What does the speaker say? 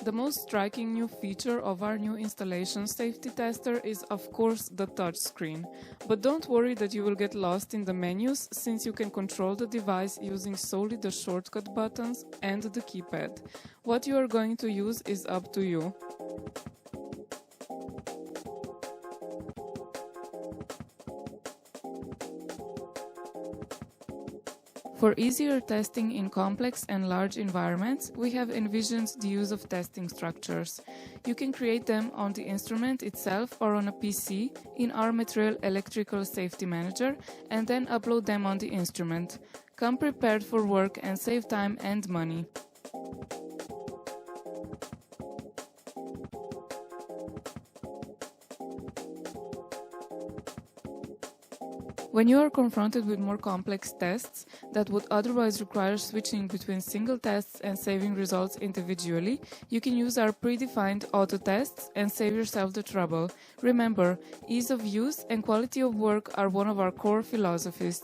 The most striking new feature of our new installation safety tester is, of course, the touchscreen. But don't worry that you will get lost in the menus, since you can control the device using solely the shortcut buttons and the keypad. What you are going to use is up to you. For easier testing in complex and large environments, we have envisioned the use of testing structures. You can create them on the instrument itself or on a PC in our Metrel Electrical Safety Manager and then upload them on the instrument. Come prepared for work and save time and money. When you are confronted with more complex tests that would otherwise require switching between single tests and saving results individually, you can use our predefined auto tests and save yourself the trouble. Remember, ease of use and quality of work are one of our core philosophies.